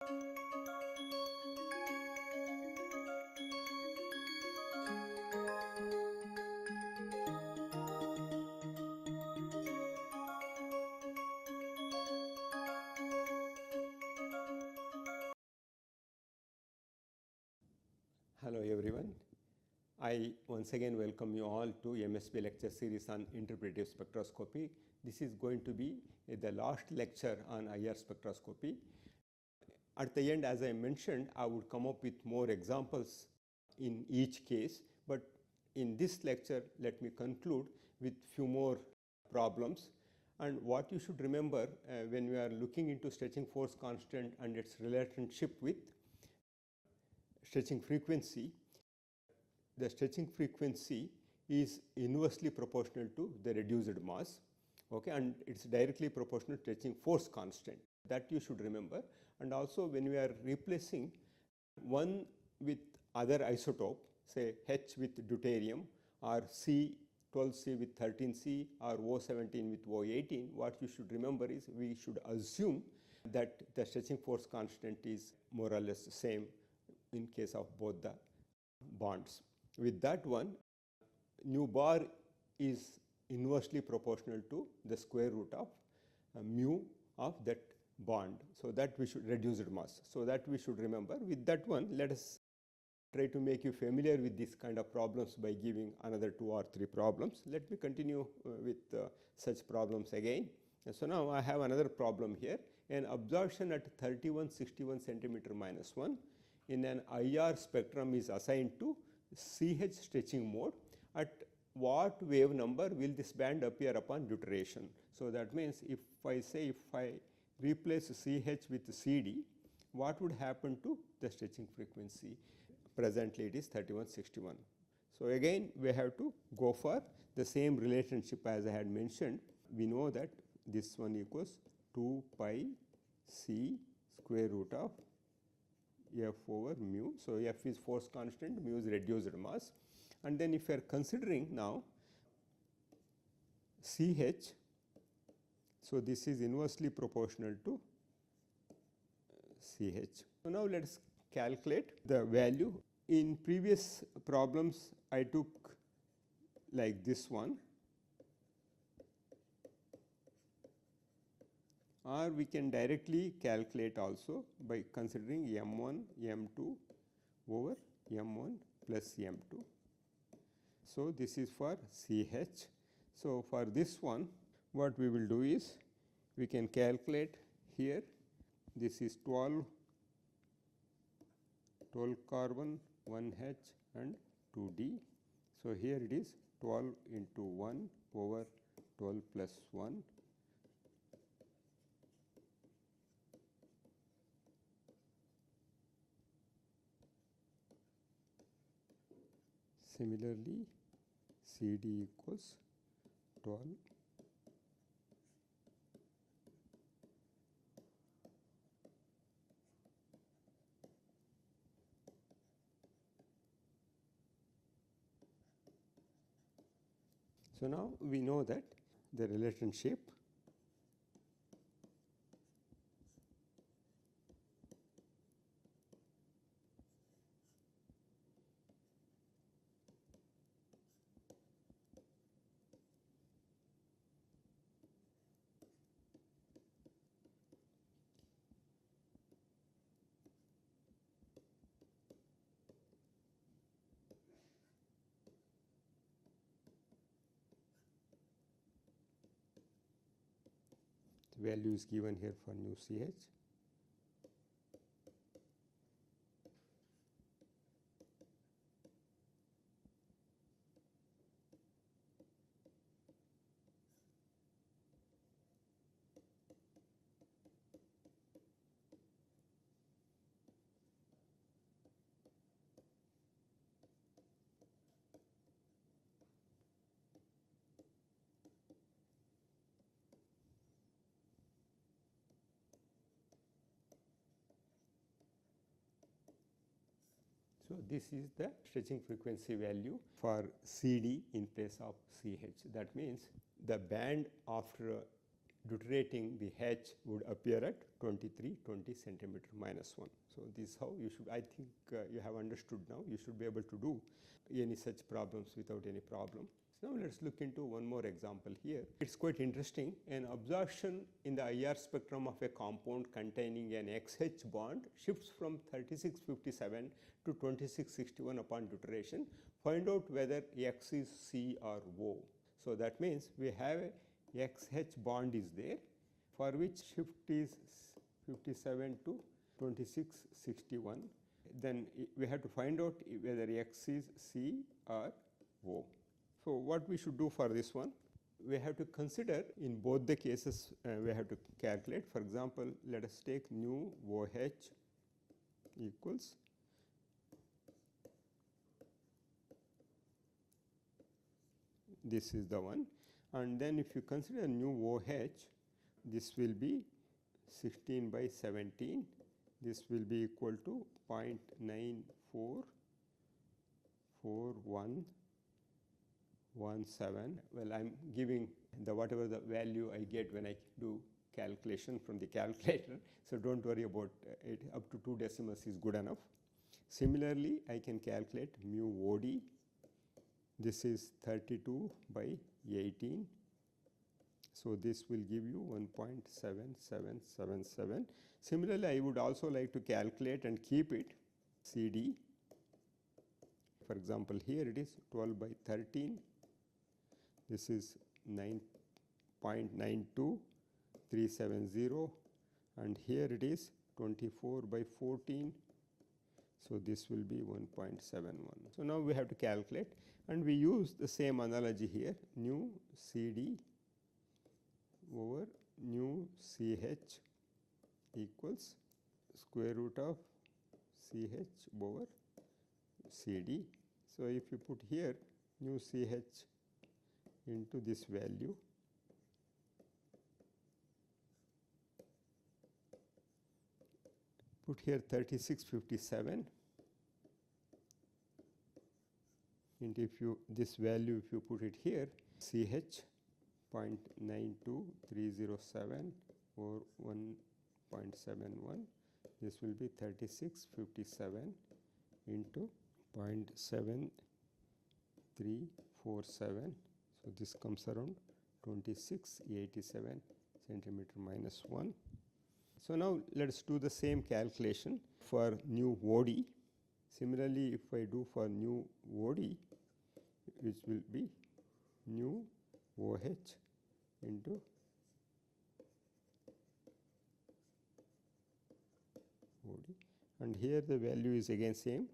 Hello everyone. I once again welcome you all to MSB lecture series on interpretive spectroscopy. This is going to be the last lecture on IR spectroscopy. At the end, as I mentioned, I would come up with more examples in each case, but in this lecture let me conclude with few more problems. And what you should remember when we are looking into stretching force constant and its relationship with stretching frequency, the stretching frequency is inversely proportional to the reduced mass, okay, and it is directly proportional to stretching force constant. That you should remember. And also when we are replacing one with other isotope, say H with deuterium or C12C with 13C or O17 with O18, what you should remember is we should assume that the stretching force constant is more or less the same in case of both the bonds. With that one, nu bar is inversely proportional to the square root of mu of that bond. So that we should reduce the mass. So that we should remember. With that one, let us try to make you familiar with this kind of problems by giving another 2 or 3 problems. Let me continue with such problems again. So now I have another problem here. An absorption at 3161 centimeter minus 1 in an IR spectrum is assigned to CH stretching mode. At what wave number will this band appear upon deuteration? So that means if I replace CH with CD, what would happen to the stretching frequency? Presently it is 3161. So again we have to go for the same relationship as I had mentioned. We know that this one equals 2 pi C square root of F over mu. So F is force constant, mu is reduced mass. And then if we are considering now CH, so this is inversely proportional to CH. So now let us calculate the value. In previous problems I took like this one, or we can directly calculate also by considering M1 M2 over M1 plus M2. So this is for CH. So for this one what we will do is we can calculate here, this is 12 carbon 1H and 2D. So here it is 12 into 1 over 12 plus 1. Similarly, CD equals 12 . So now we know that the relationship value is given here for nu CH. So this is the stretching frequency value for CD in place of CH. That means the band after deuterating the H would appear at 2320 centimeter minus 1. So, this is how you should, I think you have understood now, you should be able to do any such problems without any problem. So, now let us look into one more example here. It is quite interesting. An absorption in the IR spectrum of a compound containing an XH bond shifts from 3657 to 2661 upon deuteration. Find out whether X is C or O. So, that means we have a XH bond is there, for which shift is 57 to 2661. Then we have to find out whether X is C or O. So, what we should do for this one? We have to consider in both the cases we have to calculate. For example, let us take nu OH equals this is the one, and then if you consider nu OH, this will be 16 by 17. This will be equal to 0.944117. Well, I am giving the whatever the value I get when I do calculation from the calculator. So, do not worry about it, up to 2 decimals is good enough. Similarly, I can calculate mu OD. This is 32 by 18. So, this will give you 1.7777. Similarly, I would also like to calculate and keep it CD. For example, here it is 12 by 13. This is 9.92370, and here it is 24 by 14. So, this will be 1.71. So, now we have to calculate, and we use the same analogy here, nu CD over nu CH equals square root of CH over CD. So, if you put here nu CH into this value, put here 3657, and if you this value if you put it here, CH 0.92307 or 1.71, this will be 3657 into 0.7347. So, this comes around 2687 centimeter minus 1. So, now let us do the same calculation for nu OD. Similarly, if I do for nu OD, which will be nu OH into OD, and here the value is again same,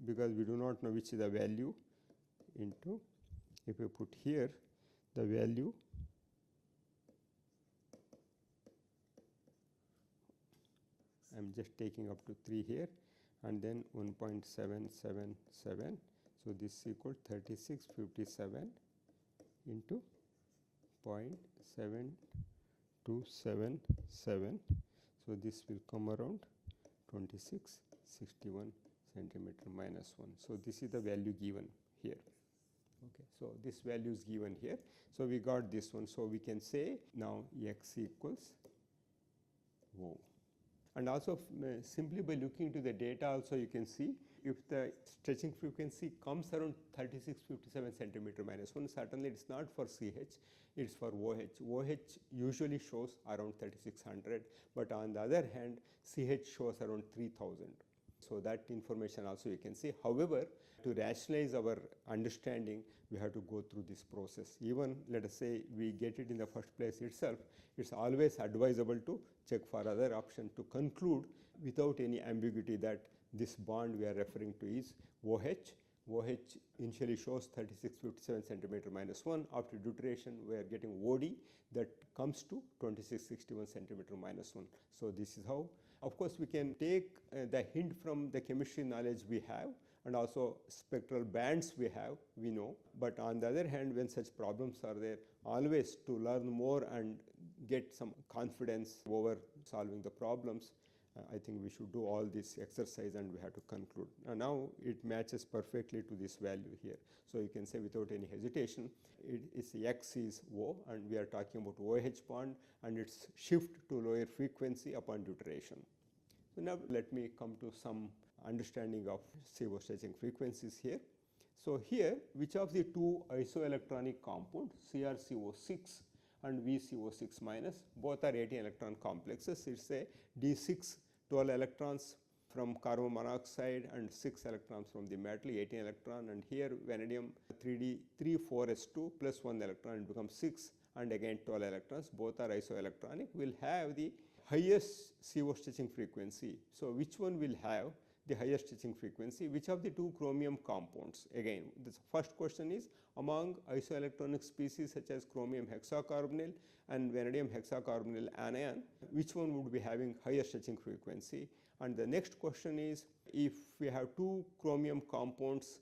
because we do not know which is the value, into, if you put here the value, I am just taking up to 3 here, and then 1.777. So, this is equal to 3657 into 0.7277. So, this will come around 2661 centimeter minus 1. So, this is the value given here. Okay. So, this value is given here. So, we got this one. So, we can say now X equals O. And also simply by looking into the data also you can see if the stretching frequency comes around 3657 centimeter minus 1, certainly it is not for CH, it is for OH. OH usually shows around 3600, but on the other hand CH shows around 3000. So, that information also you can see. However, to rationalize our understanding, we have to go through this process. Even let us say we get it in the first place itself, it is always advisable to check for other option to conclude without any ambiguity that this bond we are referring to is OH. OH initially shows 3657 centimeter minus 1. After deuteration, we are getting OD that comes to 2661 centimeter minus 1. So, this is how. Of course, we can take the hint from the chemistry knowledge we have, and also spectral bands we have, we know. But on the other hand, when such problems are there, always to learn more and get some confidence over solving the problems, I think we should do all this exercise and we have to conclude. Now it matches perfectly to this value here. So you can say without any hesitation, X is O, and we are talking about OH bond and its shift to lower frequency upon deuteration. So now let me come to some understanding of CO stretching frequencies here. So here, which of the two isoelectronic compounds, CrCO6 and VCO6 minus, both are 18 electron complexes. It's a D6, 12 electrons from carbon monoxide and 6 electrons from the metal, 18 electron, and here vanadium 3D3,4s2 plus 1 electron, it becomes 6, and again 12 electrons, both are isoelectronic, will have the highest CO stretching frequency. So which one will have the highest stretching frequency? Which of the two chromium compounds? Again, the first question is, among isoelectronic species such as chromium hexacarbonyl and vanadium hexacarbonyl anion, which one would be having higher stretching frequency? And the next question is, if we have two chromium compounds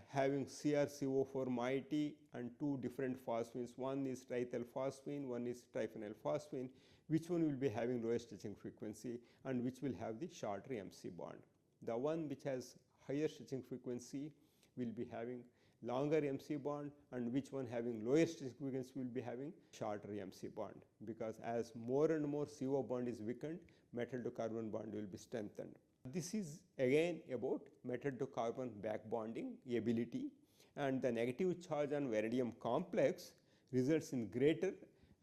having CrCO4 moiety and two different phosphines, one is triethylphosphine, one is triphenylphosphine, which one will be having lowest stretching frequency and which will have the shorter MC bond? The one which has higher stretching frequency will be having longer MC bond, and which one having lower stretching frequency will be having shorter MC bond, because as more and more CO bond is weakened, metal to carbon bond will be strengthened. This is again about metal to carbon back bonding ability, and the negative charge on vanadium complex results in greater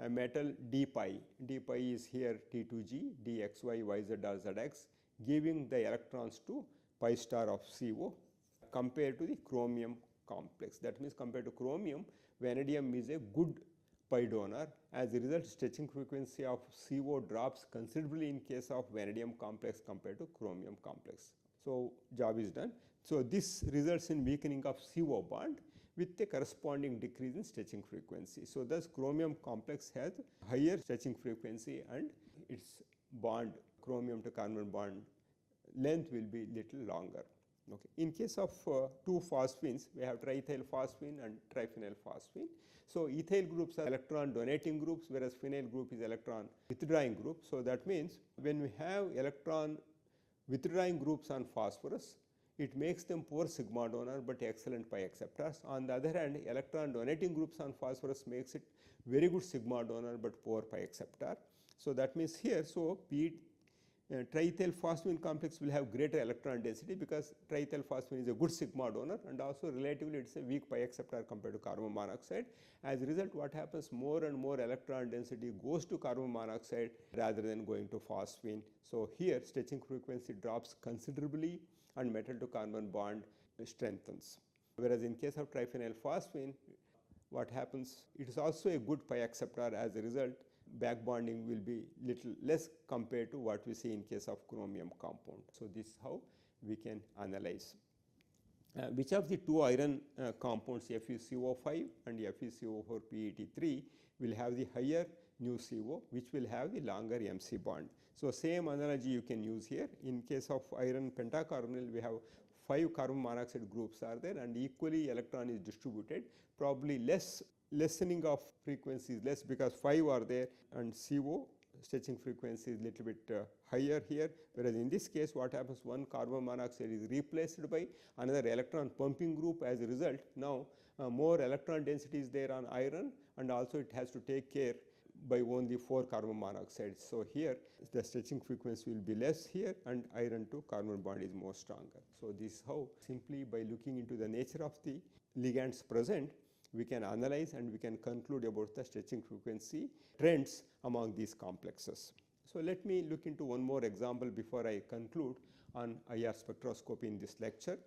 metal d pi. D pi is here T2G, dxy, yz or zx, giving the electrons to pi star of CO compared to the chromium complex. That means compared to chromium, vanadium is a good pi donor. As a result, stretching frequency of CO drops considerably in case of vanadium complex compared to chromium complex. So job is done. So this results in weakening of CO bond with a corresponding decrease in stretching frequency. So thus chromium complex has higher stretching frequency and its bond, chromium to carbon bond length, will be little longer. Okay. In case of two phosphines, we have triethylphosphine and triphenylphosphine. So ethyl groups are electron donating groups, whereas phenyl group is electron withdrawing group. So that means when we have electron withdrawing groups on phosphorus, it makes them poor sigma donor but excellent pi acceptors. On the other hand, electron donating groups on phosphorus makes it very good sigma donor but poor pi acceptor. So that means here, so triethylphosphine complex will have greater electron density because triethylphosphine is a good sigma donor, and also relatively it is a weak pi acceptor compared to carbon monoxide. As a result, what happens, more and more electron density goes to carbon monoxide rather than going to phosphine. So here stretching frequency drops considerably and metal to carbon bond strengthens. Whereas in case of triphenylphosphine, what happens, it is also a good pi acceptor. As a result, back bonding will be little less compared to what we see in case of chromium compound. So this is how we can analyze. Which of the two iron compounds, FeCO5 and FeCO4PET3, will have the higher nu CO, which will have the longer MC bond? So same analogy you can use here. In case of iron pentacarbonyl, we have 5 carbon monoxide groups are there, and equally electron is distributed. Probably lessening of frequency is less because 5 are there, and CO stretching frequency is little bit higher here, whereas in this case what happens, one carbon monoxide is replaced by another electron pumping group. As a result, now more electron density is there on iron, and also it has to take care by only 4 carbon monoxides. So here the stretching frequency will be less here, and iron to carbon bond is more stronger. So this is how, simply by looking into the nature of the ligands present, we can analyze and we can conclude about the stretching frequency trends among these complexes. So let me look into one more example before I conclude on IR spectroscopy in this lecture.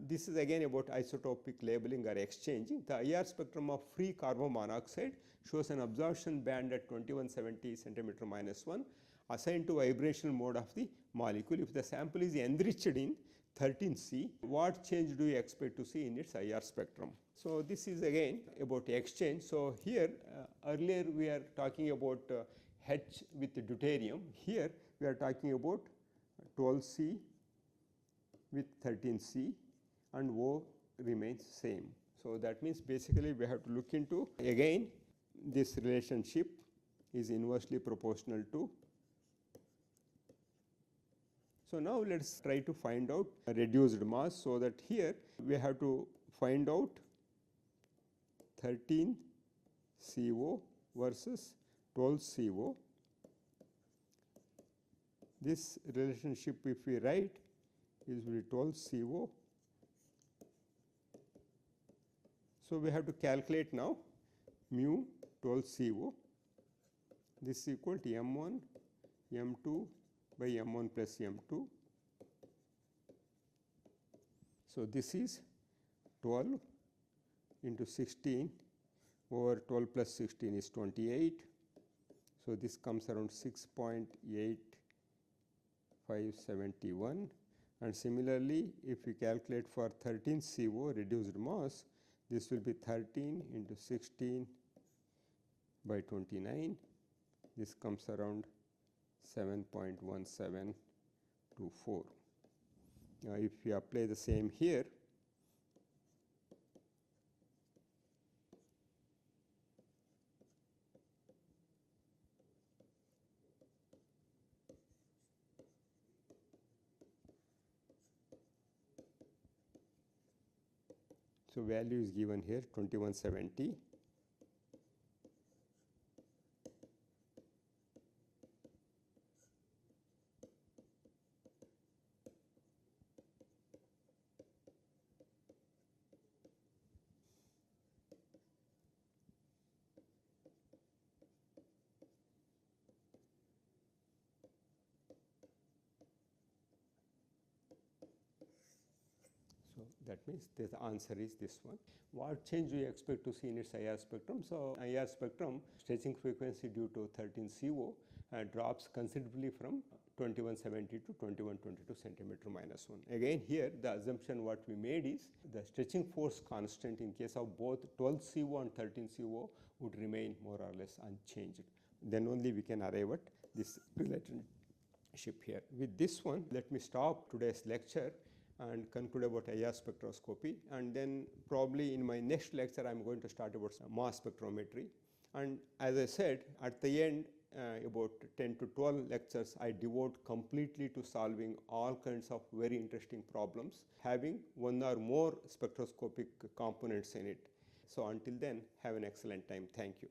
This is again about isotopic labeling or exchanging. The IR spectrum of free carbon monoxide shows an absorption band at 2170 cm-1 assigned to vibrational mode of the molecule. If the sample is enriched in 13C, what change do you expect to see in its IR spectrum? So this is again about exchange. So here earlier we are talking about H with deuterium. Here we are talking about 12C with 13C, and O remains same. So that means basically we have to look into, again, this relationship is inversely proportional to So now let us try to find out a reduced mass, so that here we have to find out 13 CO versus 12 CO. This relationship, if we write, is will be 12 CO. So we have to calculate now mu 12 CO. This is equal to M1 M2 by M1 plus M2. So this is 12 into 16 over 12 plus 16 is 28. So this comes around 6.8571, and similarly if we calculate for 13 CO reduced mass, this will be 13 into 16 by 29. This comes around 7.1724. Now if we apply the same here, so value is given here 2170. So that means the answer is this one. What change do you expect to see in its IR spectrum? So IR spectrum stretching frequency due to 13 CO drops considerably from 2170 to 2122 centimeter minus 1. Again here the assumption what we made is the stretching force constant in case of both 12 CO and 13 CO would remain more or less unchanged. Then only we can arrive at this relationship here. With this one, let me stop today's lecture and conclude about IR spectroscopy, and then probably in my next lecture I am going to start about mass spectrometry. And as I said at the end, about 10 to 12 lectures I devote completely to solving all kinds of very interesting problems having one or more spectroscopic components in it. So until then, have an excellent time. Thank you.